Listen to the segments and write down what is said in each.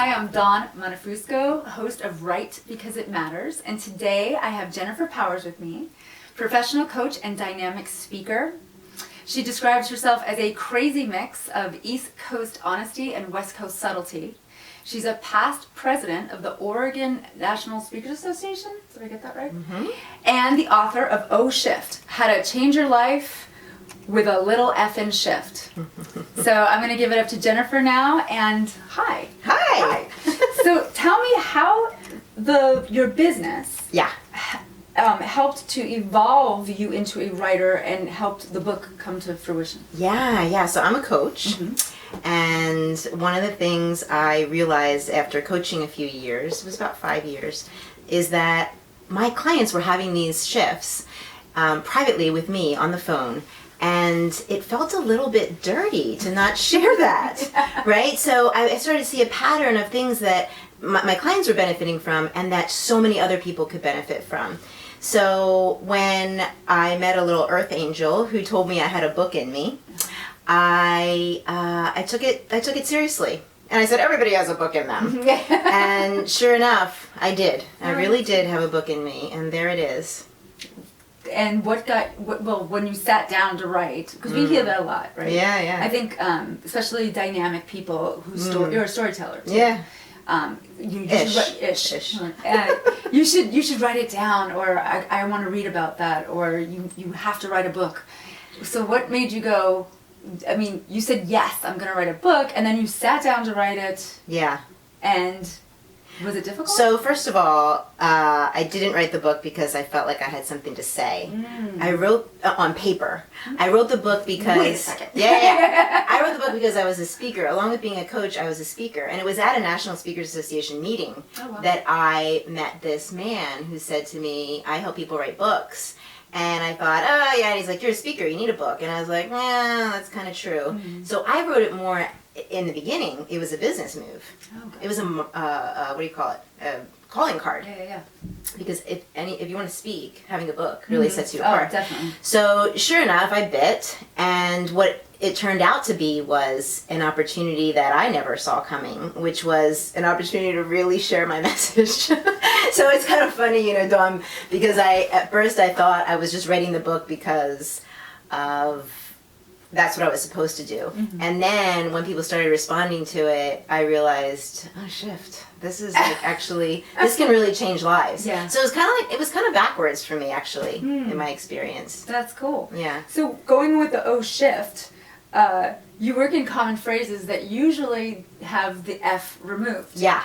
Hi, I'm Dawn Montefusco, host of Write Because It Matters, and today I have Jennifer Powers with me, professional coach and dynamic speaker. She describes herself as a crazy mix of East Coast honesty and West Coast subtlety. She's a past president of the Oregon National Speakers Association, did I get that right? Mm-hmm. And the author of Oh Shift, How to Change Your Life with a Little Effin' Shift. So I'm going to give it up to Jennifer now, and hi. Hi. So tell me how your business helped to evolve you into a writer and helped the book come to fruition. Yeah. So I'm a coach. Mm-hmm. And one of the things I realized after coaching a few years, it was about 5 years, is that my clients were having these shifts privately with me on the phone. And it felt a little bit dirty to not share that, right? So I started to see a pattern of things that my clients were benefiting from and that so many other people could benefit from. So when I met a little earth angel who told me I had a book in me, I took it seriously. And I said, everybody has a book in them. And sure enough, I did. I really did have a book in me, and there it is. And when you sat down to write, because we hear that a lot, right? Yeah. I think, especially dynamic people you're a storyteller too. Yeah. You should write it down, or I want to read about that, or you have to write a book. So what made you go, I mean, you said, yes, I'm going to write a book, and then you sat down to write it. Yeah. And was it difficult? So first of all, I didn't write the book because I felt like I had something to say. I wrote on paper. I wrote the book because... Wait a second. Yeah. I wrote the book because I was a speaker. Along with being a coach, I was a speaker. And it was at a National Speakers Association meeting that I met this man who said to me, I help people write books. And I thought, oh yeah, and he's like, you're a speaker, you need a book. And I was like, yeah, that's kind of true. So I wrote it more... In the beginning, it was a business move. It was a what do you call it? A calling card. Yeah. Because if you want to speak, having a book really sets you apart. Oh, definitely. So sure enough, I bit, and what it turned out to be was an opportunity that I never saw coming, which was an opportunity to really share my message. So it's kind of funny, Dawn, because at first I thought I was just writing the book because of. That's what I was supposed to do. And then when people started responding to it, I realized, oh shift, this is actually, this can really change lives. Yeah. So it was kind of backwards for me actually, in my experience. That's cool. Yeah. So going with the O shift, you work in common phrases that usually have the F removed. Yeah.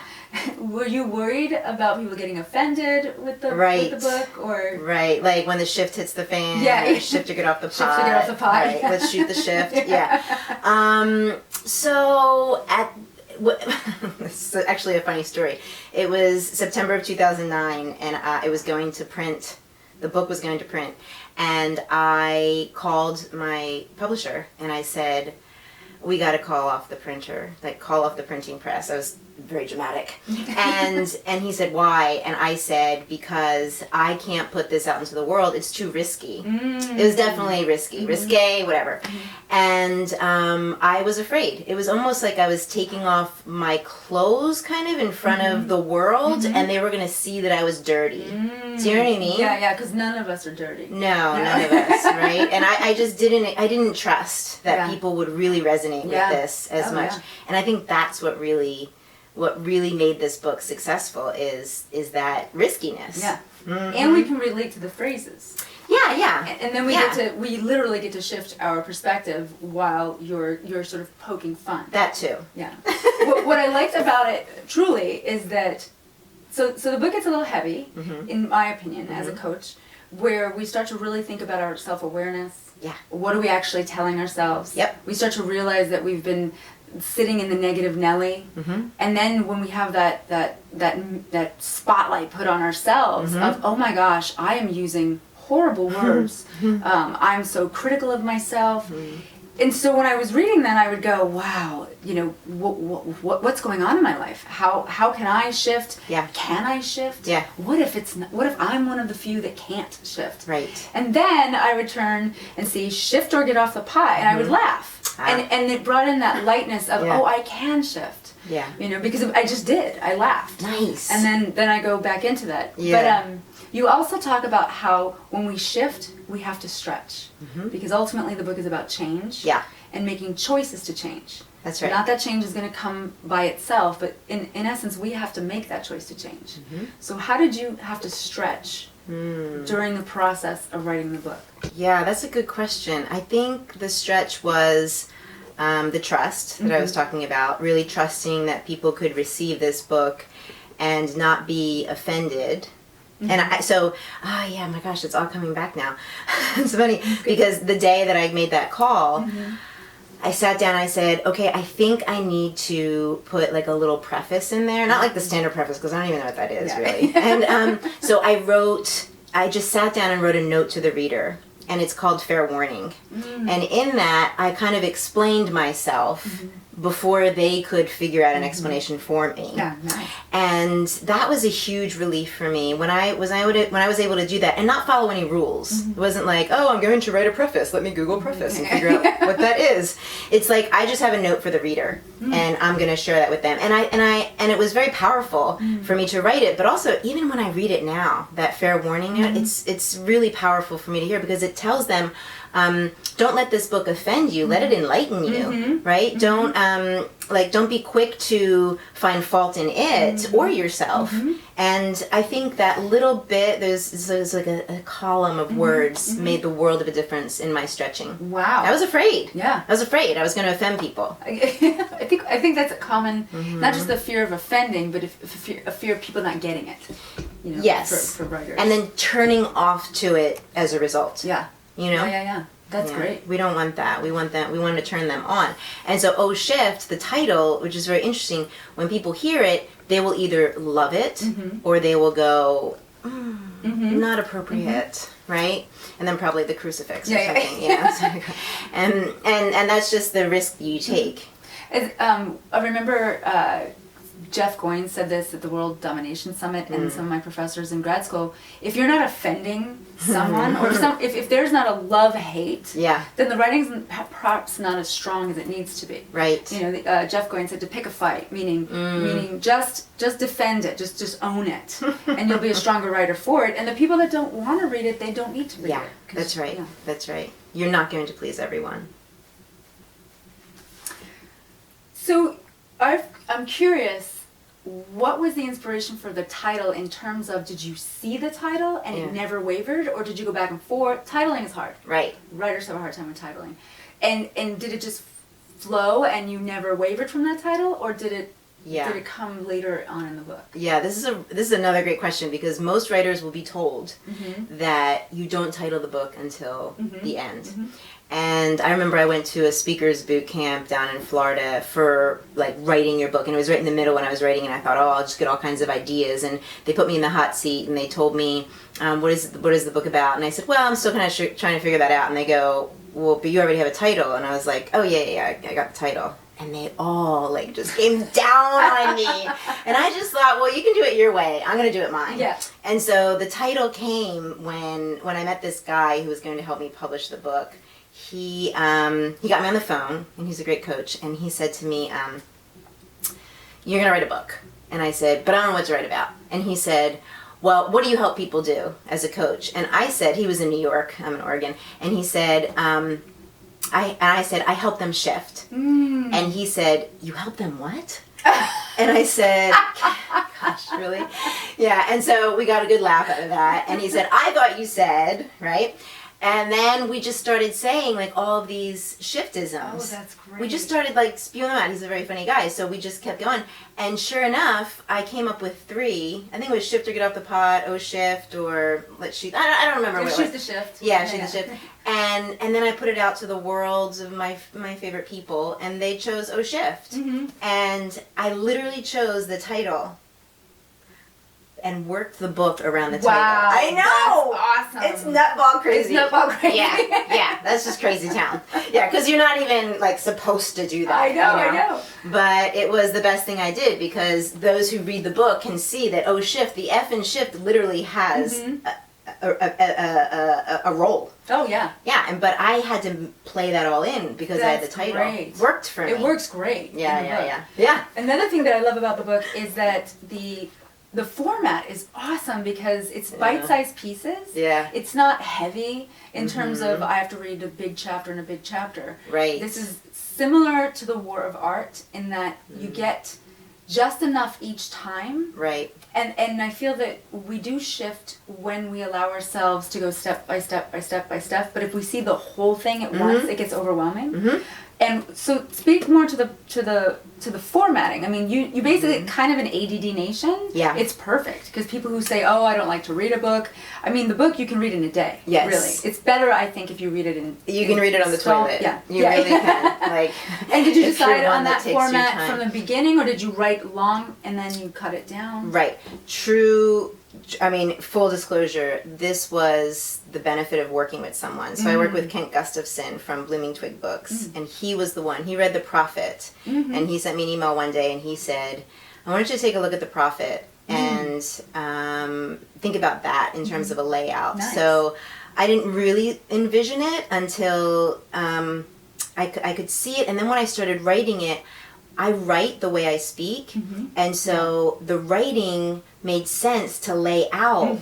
Were you worried about people getting offended with the book, or right, like when the shift hits the fan? Yeah, shift to get off the pot. Shift to get off the pot. Right, let's shoot the shift. Yeah. So this is actually a funny story. It was September of 2009, and it was going to print. The book was going to print, and I called my publisher and I said, we got to call off the printer, like call off the printing press. I was very dramatic. And he said, why? And I said, because I can't put this out into the world. It's too risky. It was definitely risque, whatever. And I was afraid. It was almost like I was taking off my clothes kind of in front of the world, and they were going to see that I was dirty. Do you know what I mean? Yeah, because none of us are dirty. No, none of us, right? And I just didn't trust that people would really resonate with this as much. Yeah. And I think that's what really made this book successful is that riskiness. Yeah. And we can relate to the phrases. Yeah. And then we literally get to shift our perspective while you're sort of poking fun. That too. Yeah. What I liked about it truly is that so the book gets a little heavy, in my opinion, as a coach, where we start to really think about our self-awareness. Yeah. What are we actually telling ourselves? Yep. We start to realize that we've been sitting in the negative Nelly, and then when we have that spotlight put on ourselves of, oh my gosh, I am using horrible words. I'm so critical of myself. And so when I was reading that, I would go, wow, what's going on in my life? How can I shift? Yeah. Can I shift? Yeah. What if I'm one of the few that can't shift? Right. And then I would turn and see shift or get off the pot, and I would laugh. And it brought in that lightness of, Yeah. oh, I can shift. Yeah. You know, because I just did. I laughed. Nice. And then I go back into that. Yeah. But you also talk about how when we shift, we have to stretch. Because ultimately the book is about change. Yeah. And making choices to change. That's right. Not that change is going to come by itself, but in essence, we have to make that choice to change. So how did you have to stretch during the process of writing the book? Yeah, that's a good question. I think the stretch was the trust that I was talking about, really trusting that people could receive this book and not be offended. And yeah, my gosh, it's all coming back now. It's funny because the day that I made that call, I sat down and I said, okay, I think I need to put like a little preface in there. Not like the standard preface, because I don't even know what that is really. And so I just sat down and wrote a note to the reader. And it's called Fair Warning. And in that, I kind of explained myself before they could figure out an explanation for me. Yeah, nice. And that was a huge relief for me when I was able to do that and not follow any rules. It wasn't like, oh, I'm going to write a preface. Let me Google preface and figure out what that is. It's like I just have a note for the reader, and I'm going to share that with them. And it was very powerful for me to write it. But also, even when I read it now, that Fair Warning note, it's really powerful for me to hear because it tells them, don't let this book offend you. Let it enlighten you, right? Don't be quick to find fault in it or yourself. And I think that little bit, there's like a column of words made the world of a difference in my stretching. Wow. I was afraid. Yeah. I was afraid I was going to offend people. I think that's a common, not just the fear of offending, but a fear of people not getting it. You know, Yes. For writers. And then turning off to it as a result. Yeah. You know? Yeah. That's great. We don't want that. We want to turn them on. And so Oh Shift, the title, which is very interesting, when people hear it, they will either love it or they will go, not appropriate, right? And then probably the crucifix or something. Yeah. And that's just the risk you take. I remember Jeff Goins said this at the World Domination Summit, and some of my professors in grad school. If you're not offending someone, or if there's not a love-hate, then the writing's perhaps not as strong as it needs to be. Right. You know, Jeff Goins said to pick a fight, meaning just defend it, just own it, and you'll be a stronger writer for it. And the people that don't want to read it, they don't need to read it. That's right. That's right. You're not going to please everyone. So, I'm curious. What was the inspiration for the title in terms of, did you see the title and it never wavered, or did you go back and forth? Titling is hard. Right. Writers have a hard time with titling. And did it just flow and you never wavered from that title, or did it come later on in the book? Yeah, this is another great question, because most writers will be told that you don't title the book until the end. And I remember I went to a speaker's boot camp down in Florida for like writing your book, and it was right in the middle when I was writing, and I thought, oh, I'll just get all kinds of ideas. And they put me in the hot seat and they told me, what is the book about? And I said, well, I'm still kind of trying to figure that out. And they go, well, but you already have a title. And I was like, oh yeah, I got the title. And they all like just came down on me. And I just thought, well, you can do it your way. I'm going to do it mine. Yeah. And so the title came when I met this guy who was going to help me publish the book. He got me on the phone, and he's a great coach, and he said to me, you're going to write a book. And I said, but I don't know what to write about. And he said, well, what do you help people do as a coach? And I said, he was in New York, I'm in Oregon, and he said, I said, I help them shift. And he said, you help them what? And I said, gosh, really? Yeah, and so we got a good laugh out of that. And he said, I thought you said, right? And then we just started saying like all of these shiftisms. Oh, that's great. We just started like spewing them out. He's a very funny guy, so we just kept going. And sure enough, I came up with 3. I think it was shift or get off the pot, oh shift, or let's shoot. I don't remember what it was. Shoot the shift. Yeah, shoot the shift. And then I put it out to the worlds of my favorite people, and they chose oh shift. And I literally chose the title and worked the book around the title. Wow, I know! That's awesome. It's nutball crazy. It's nutball crazy. Yeah, that's just crazy town. Yeah, because you're not even like supposed to do that. I know. But it was the best thing I did, because those who read the book can see that oh shift, the F in shift literally has a role. Oh yeah. Yeah, but I had to play that all in because I had the title. Great. Worked for me. It works great. Yeah. Another thing that I love about the book is that the format is awesome because it's bite-sized pieces. Yeah. It's not heavy in terms of I have to read a big chapter and a big chapter. Right. This is similar to the War of Art in that you get just enough each time. Right. And I feel that we do shift when we allow ourselves to go step by step by step by step. But if we see the whole thing at once, it gets overwhelming. And so, speak more to the formatting. I mean, you basically kind of an ADD nation. Yeah. It's perfect because people who say, "Oh, I don't like to read a book." I mean, the book you can read in a day. Yes. Really, it's better, I think, if you read it in. You can read it on the toilet. Yeah. You really can. Like. And did you if you're decide one on that takes your format time. from the beginning, or did you write long and then you cut it down? Right. True. I mean, full disclosure, this was the benefit of working with someone. So I work with Kent Gustafson from Blooming Twig Books, and he was the one. He read The Prophet, and he sent me an email one day, and he said, I want you to take a look at The Prophet and think about that in terms of a layout. Nice. So I didn't really envision it until I could see it, and then when I started writing it, I write the way I speak, and so the writing made sense to lay out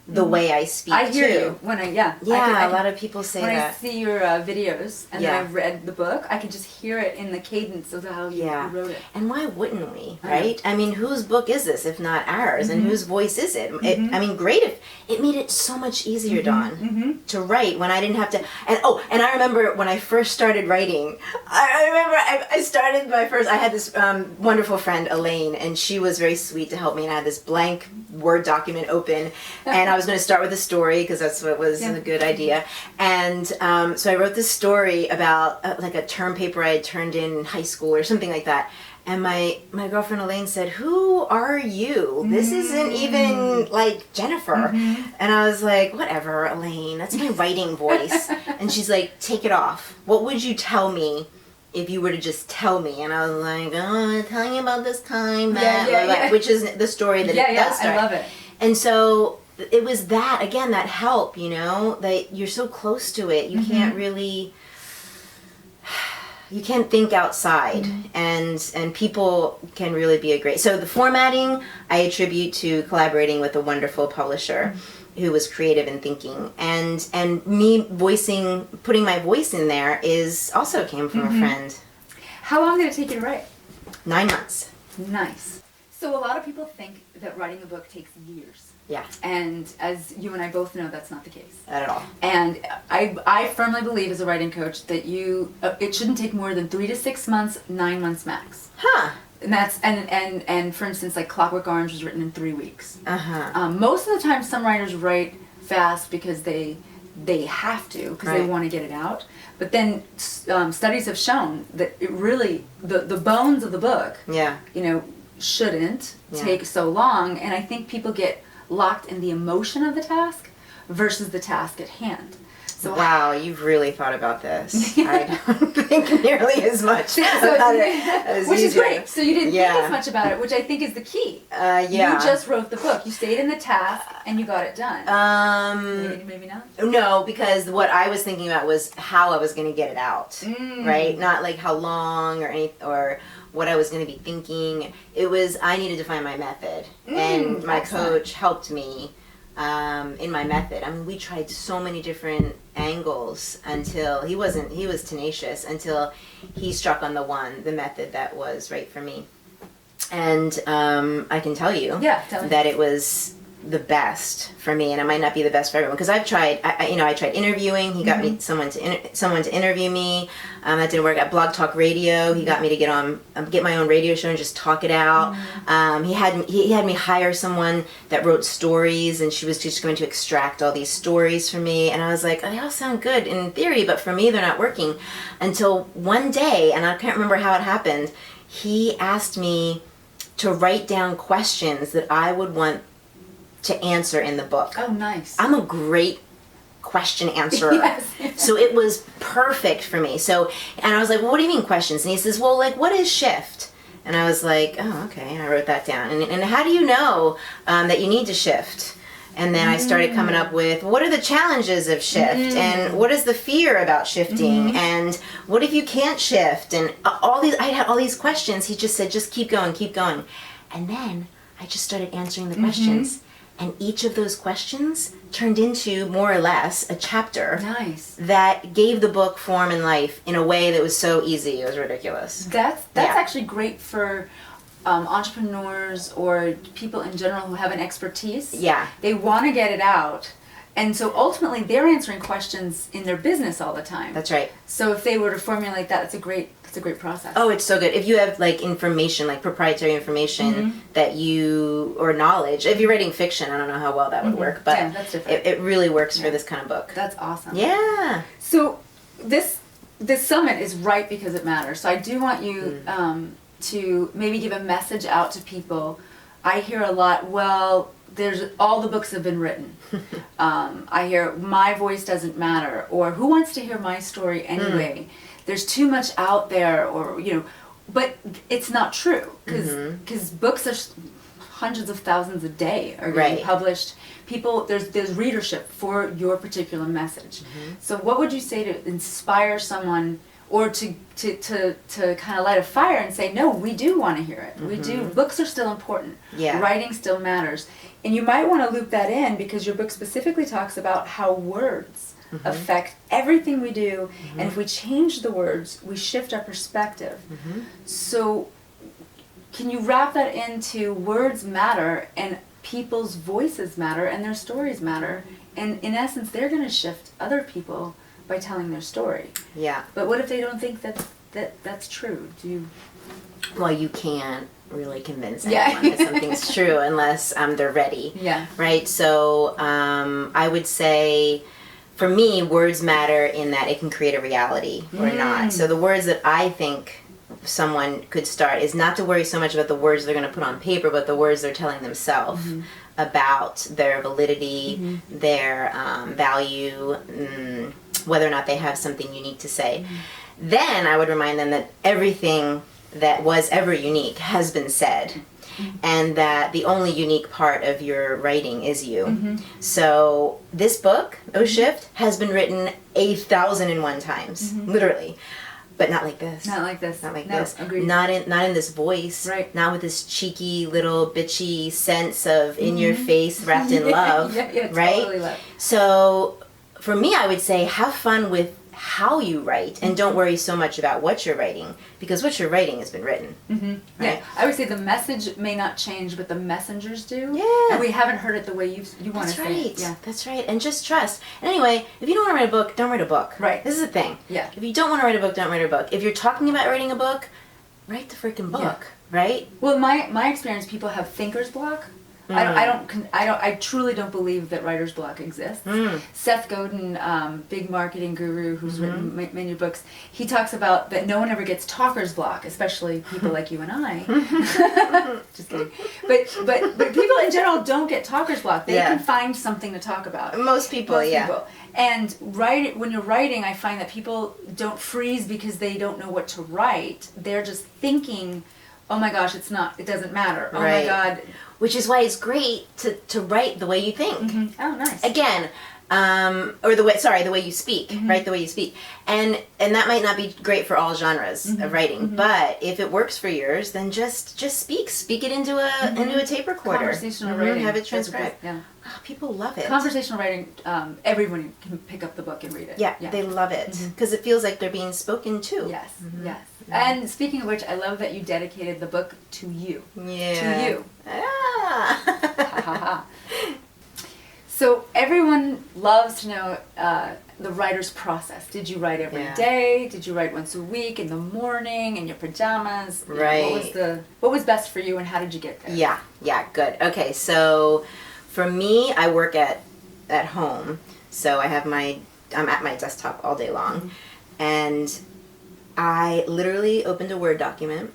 the way I speak. I hear too. you when I Yeah, a lot of people say when that. I see your videos and then I've read the book, I can just hear it in the cadence of how you wrote it. And why wouldn't we, right? I mean, whose book is this if not ours? And whose voice is it? I mean, great if it made it so much easier, Dawn, to write when I didn't have to. And I remember when I first started writing. I remember I started my first. I had this wonderful friend Elaine, and she was very sweet to help me. And I had this blank Word document open, and I was going to start with a story because that's what was a good idea. And so I wrote this story about like a term paper I had turned in high school or something like that. And my girlfriend Elaine said, "Who are you? This isn't even like Jennifer." And I was like, "Whatever, Elaine. That's my writing voice." And she's like, "Take it off. What would you tell me if you were to just tell me?" And I was like, "Oh, I'm telling you about this time that," which is the story that it does start. I love it. And so it was that, again, that help, you know, that you're so close to it. You can't really, you can't think outside, and people can really be a great. So the formatting I attribute to collaborating with a wonderful publisher who was creative in thinking, and me putting my voice in there is also came from a friend. How long did it take you to write? 9 months. Nice. So a lot of people think that writing a book takes years. Yeah. And as you and I both know, that's not the case. Not at all. And I firmly believe as a writing coach that it shouldn't take more than 3 to 6 months, 9 months max. Huh. And that's and for instance, like Clockwork Orange was written in 3 weeks. Most of the time, some writers write fast because they have to because they want to get it out. But then studies have shown that it really the bones of the book, shouldn't take so long. And I think people get locked in the emotion of the task versus the task at hand. So wow, you've really thought about this. I don't think nearly as much about it as which you is do. great. So you didn't think as much about it, which I think is the key. You just wrote the book. You stayed in the task and you got it done. Maybe not? No, because what I was thinking about was how I was going to get it out, right? Not like how long or what I was going to be thinking. It was I needed to find my method, and my coach helped me in my method. I mean, we tried so many different angles until he was tenacious until he struck on the method that was right for me. And I can tell you that it was the best for me, and it might not be the best for everyone because I've tried. I tried interviewing. He got me someone to interview me. That didn't work. At Blog Talk Radio, he got me to get my own radio show and just talk it out. He had me hire someone that wrote stories, and she was just going to extract all these stories for me. And I was like, oh, they all sound good in theory, but for me, they're not working. Until one day, and I can't remember how it happened, he asked me to write down questions that I would want to answer in the book. Oh, nice. I'm a great question answerer. So it was perfect for me. And I was like, well, what do you mean questions? And he says, well, like, what is shift? And I was like, oh, okay. And I wrote that down. And how do you know that you need to shift? And then I started coming up with, what are the challenges of shift? And what is the fear about shifting? And what if you can't shift? And I had all these questions. He just said, just keep going, keep going. And then I just started answering the questions. And each of those questions turned into, more or less, a chapter. Nice. That gave the book form and life in a way that was so easy. It was ridiculous. That's actually great for entrepreneurs or people in general who have an expertise. Yeah. They want to get it out. And so ultimately they're answering questions in their business all the time. That's right. So if they were to formulate that, it's a great process. Oh, it's so good. If you have like information, like proprietary information that or knowledge, if you're writing fiction, I don't know how well that would work, but that's different. It really works for this kind of book. That's awesome. Yeah. So this summit is right because it matters. So I do want you to maybe give a message out to people. I hear a lot, well, all the books have been written. I hear my voice doesn't matter, or who wants to hear my story anyway? There's too much out there, or but it's not true, because books are hundreds of thousands a day are getting published. People, there's readership for your particular message. So what would you say to inspire someone, or to kind of light a fire and say, no, we do want to hear it. We do. Books are still important. Yeah. Writing still matters. And you might want to loop that in, because your book specifically talks about how words affect everything we do. And if we change the words, we shift our perspective. So can you wrap that into words matter, and people's voices matter, and their stories matter. And in essence, they're going to shift other people by telling their story. Yeah. But what if they don't think that's true? Well, you can't really convince anyone that something's true unless they're ready. Yeah. Right? So I would say, for me, words matter in that it can create a reality or not. So the words that I think someone could start is not to worry so much about the words they're going to put on paper, but the words they're telling themselves about their validity, their value, whether or not they have something unique to say. Then I would remind them that everything that was ever unique has been said. And that the only unique part of your writing is you. So this book, O Shift, has been written 1,001 times, literally, but not like this. Not like this. Not like No, this. agreed. Not in this voice. Right. Not with this cheeky little bitchy sense of in your face wrapped in love. Right. Totally love. So for me, I would say have fun with how you write, and don't worry so much about what you're writing, because what you're writing has been written. Right? Yeah, I would say the message may not change, but the messengers do. Yeah. And we haven't heard it the way you want to say it. That's right. That's right. And just trust. And anyway, if you don't want to write a book, don't write a book. Right. This is the thing. Yeah. If you don't want to write a book, don't write a book. If you're talking about writing a book, write the freaking book. Right? Well, my experience, people have thinker's block. I truly don't believe that writer's block exists. Seth Godin, big marketing guru who's written many books, he talks about that no one ever gets talker's block, especially people like you and I. Just kidding. But people in general don't get talker's block. They can find something to talk about. Most people. And when you're writing, I find that people don't freeze because they don't know what to write. They're just thinking, oh my gosh, it doesn't matter. Oh my God. Which is why it's great to write the way you think. Oh, nice. Again, or the way you speak, right? The way you speak. And that might not be great for all genres of writing, but if it works for yours, then just speak it into a tape recorder. Conversational writing. Have it transcribed. Yeah. Oh, people love it. Conversational writing, everyone can pick up the book and read it. Yeah. They love it because it feels like they're being spoken to. Yes, yes. And speaking of which, I love that you dedicated the book to you. Yeah. To you. Ah. So everyone loves to know the writer's process. Did you write every day? Did you write once a week, in the morning, in your pajamas? Right. What was best for you, and how did you get there? Yeah, good. Okay, so for me, I work at home, so I'm at my desktop all day long, and I literally opened a Word document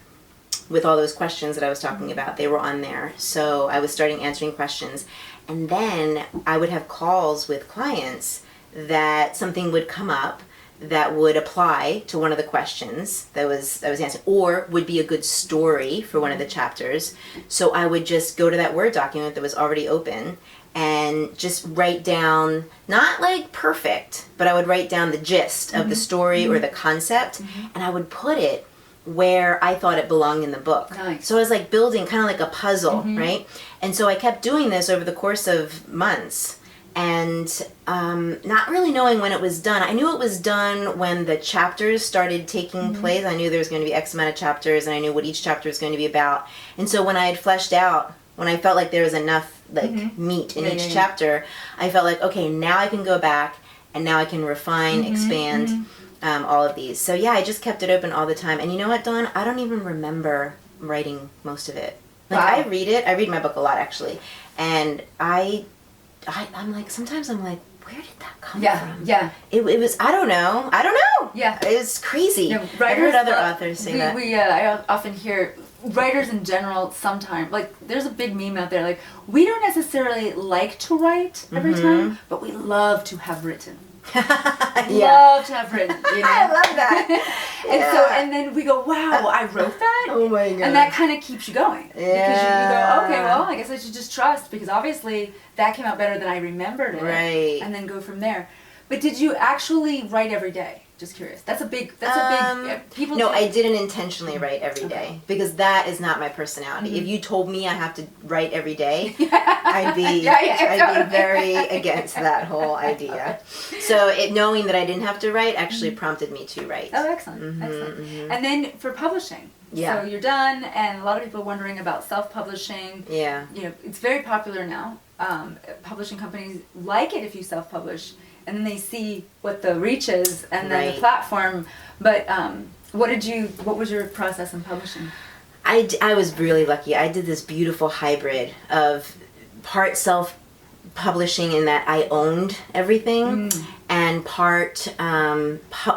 with all those questions that I was talking about. They were on there, so I was starting answering questions, and then I would have calls with clients that something would come up that would apply to one of the questions that was answered, or would be a good story for one of the chapters. So I would just go to that Word document that was already open and just write down, not like perfect, but I would write down the gist of the story or the concept, and I would put it where I thought it belonged in the book. Nice. So I was like building kind of like a puzzle, right? And so I kept doing this over the course of months, and not really knowing when it was done. I knew it was done when the chapters started taking place. I knew there was going to be X amount of chapters, and I knew what each chapter was going to be about. And so when I had fleshed out, when I felt like there was enough like meat in each chapter, I felt like, okay, now I can go back and now I can refine, expand all of these. So yeah, I just kept it open all the time. And you know what, Dawn? I don't even remember writing most of it. Like I read my book a lot actually, and I'm like, sometimes I'm like, where did that come from? Yeah. It was, I don't know. Yeah. It's crazy. No, I've heard other authors say that. I often hear writers in general sometimes, like there's a big meme out there, like we don't necessarily like to write every time, but we love to have written. Love to have written, you know? I love that. And then we go, wow, I wrote that? Oh my God. And that kind of keeps you going. Because you go, okay, well, I guess I should just trust, because obviously that came out better than I remembered it. Right. And then go from there. But did you actually write every day? Just curious. That's a big people. No, I didn't intentionally write every day because that is not my personality. If you told me I have to write every day, I'd be very against that whole idea. So knowing that I didn't have to write actually prompted me to write. Oh, excellent. And then for publishing. Yeah. So you're done, and a lot of people are wondering about self-publishing. Yeah. You know, it's very popular now. Publishing companies like it if you self-publish, and then they see what the reach is and then the platform. But what was your process in publishing? I was really lucky. I did this beautiful hybrid of part self-publishing in that I owned everything, and part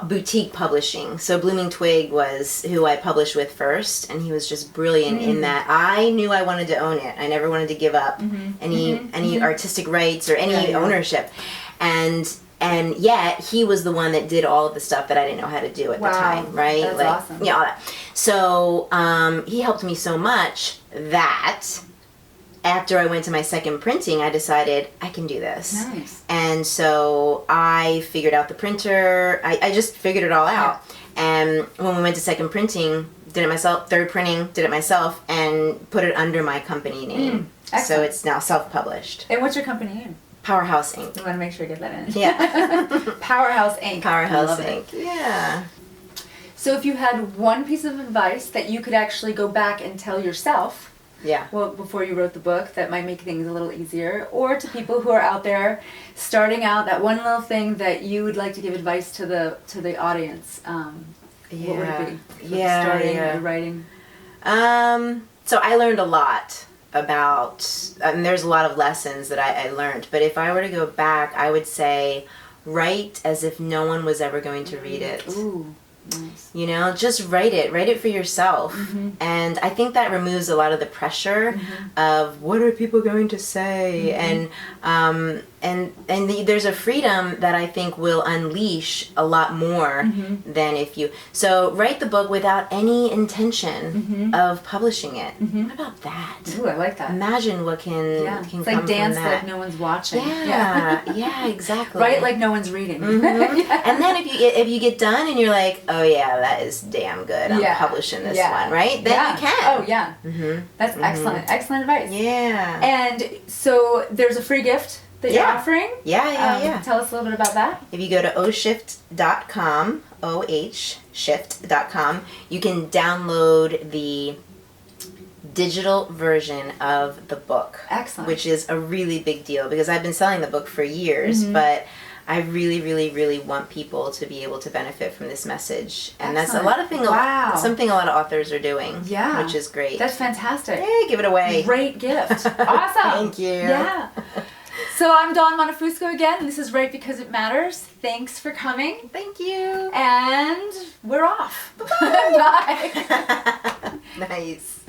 boutique publishing. So Blooming Twig was who I published with first, and he was just brilliant in that I knew I wanted to own it. I never wanted to give up any artistic rights or any ownership. And yet he was the one that did all of the stuff that I didn't know how to do at the time, right? That's awesome. Yeah, all that. So he helped me so much that after I went to my second printing, I decided I can do this. Nice. And so I figured out the printer. I just figured it all out. And when we went to second printing, did it myself. Third printing, did it myself, and put it under my company name. So it's now self-published. And what's your company name? Powerhouse Inc. I want to make sure I get that in. Yeah. Powerhouse Inc. Powerhouse Inc. Yeah. So if you had one piece of advice that you could actually go back and tell yourself, well, before you wrote the book, that might make things a little easier, or to people who are out there starting out, that one little thing that you would like to give advice to the audience, what would it be? Starting or writing? So I learned a lot about, and there's a lot of lessons that I learned, but if I were to go back, I would say write as if no one was ever going to read it. Ooh, nice. You know, just write it for yourself. And I think that removes a lot of the pressure of what are people going to say, and there's a freedom that I think will unleash a lot more than if you. So write the book without any intention of publishing it. What about that? Ooh, I like that. Imagine what can it's come like dance from that. like no one's watching. Yeah, exactly. Write like no one's reading. And then if you get done and you're like, oh yeah, that is damn good. I'm publishing this one, right? Then you can. Oh yeah. That's excellent. Excellent advice. Yeah. And so there's a free gift that you're offering. Yeah. Tell us a little bit about that. If you go to ohshift.com, ohshift.com, you can download the digital version of the book. Excellent. Which is a really big deal because I've been selling the book for years, but I really, really, really want people to be able to benefit from this message. And that's a lot of things, something a lot of authors are doing, which is great. That's fantastic. Yeah, give it away. Great gift. Awesome. Thank you. Yeah. So I'm Dawn Montefusco again. This is Write Because It Matters. Thanks for coming. Thank you. And we're off. Bye. Nice.